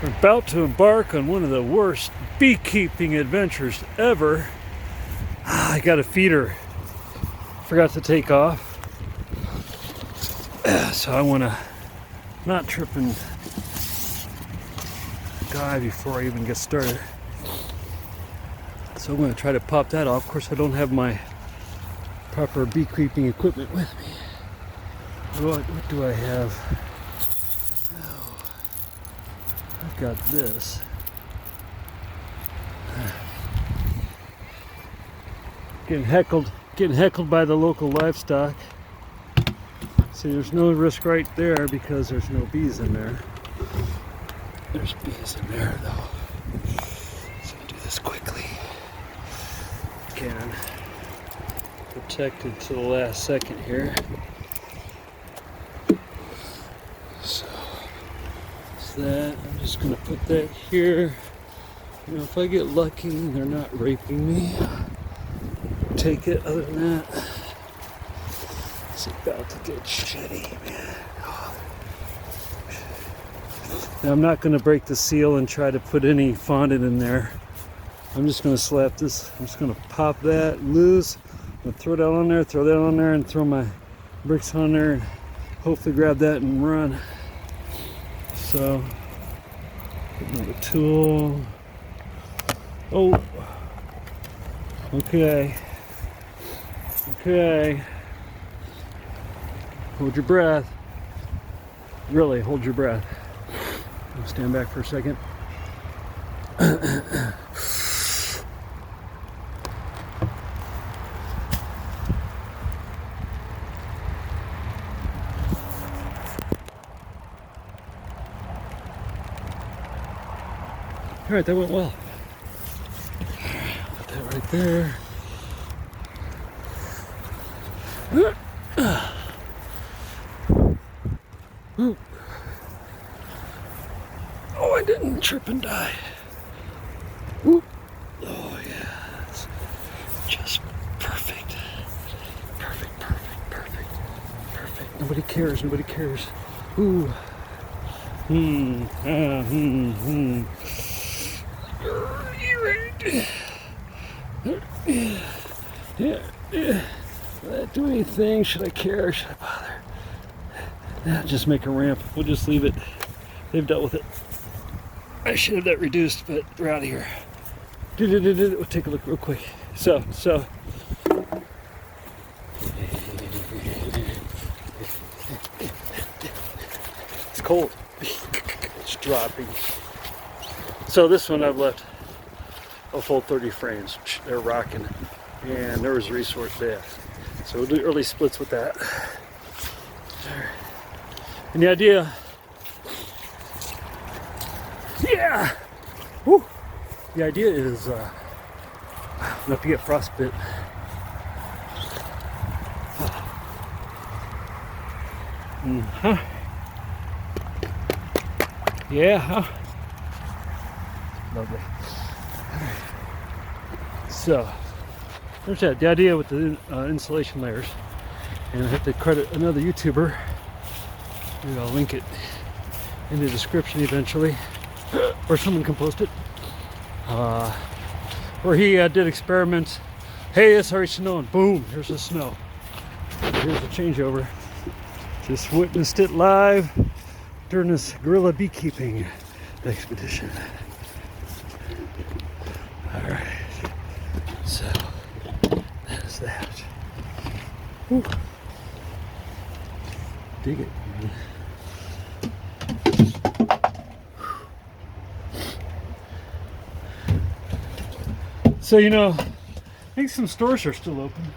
We're about to embark on one of the worst beekeeping adventures ever. I got a feeder. Forgot to take off. So I want to not trip and die before I even get started. So I'm going to try to pop that off. Of course, I don't have my proper beekeeping equipment with me. What do I have? Oh, I've got this. Getting heckled by the local livestock. See, there's no risk right there because there's no bees in there. There's bees in there though. So I'll do this quickly. Can protected to the last second here. So that's that. I'm just gonna put that here. You know, if I get lucky and they're not raping me, take it. Other than that, it's about to get shitty, man. Now, I'm not going to break the seal and try to put any fondant in there. I'm just going to slap this. I'm just going to pop that loose. I'm going to throw that on there, and throw my bricks on there, and hopefully grab that and run. So, get another tool. Oh, okay. Okay. Hold your breath. Really, hold your breath. I'll stand back for a second. All right, that went well. Put that right there. Oh, I didn't trip and die. Ooh. Oh, yeah. It's just perfect. Perfect. Nobody cares. Ooh. Yeah. Will that do anything? Should I care? Should I bother? Yeah, just make a ramp. We'll just leave it. They've dealt with it. I should have that reduced, but we're out of here. We'll take a look real quick. So. It's cold. It's dropping. So this one I've left a full 30 frames. They're rocking. And there was resource there. So we'll do early splits with that. And the idea, yeah! Woo. The idea is not to get frostbite. Yeah. Lovely. So, there's that. The idea with the insulation layers. And I have to credit another YouTuber. Maybe I'll link it in the description eventually, or someone can post it. Where he did experiments. Hey, it's already snowing. Boom, here's the snow. Here's the changeover. Just witnessed it live during this guerrilla beekeeping expedition. All right, so that is that. Whew. Dig it, man. So, you know, I think some stores are still open.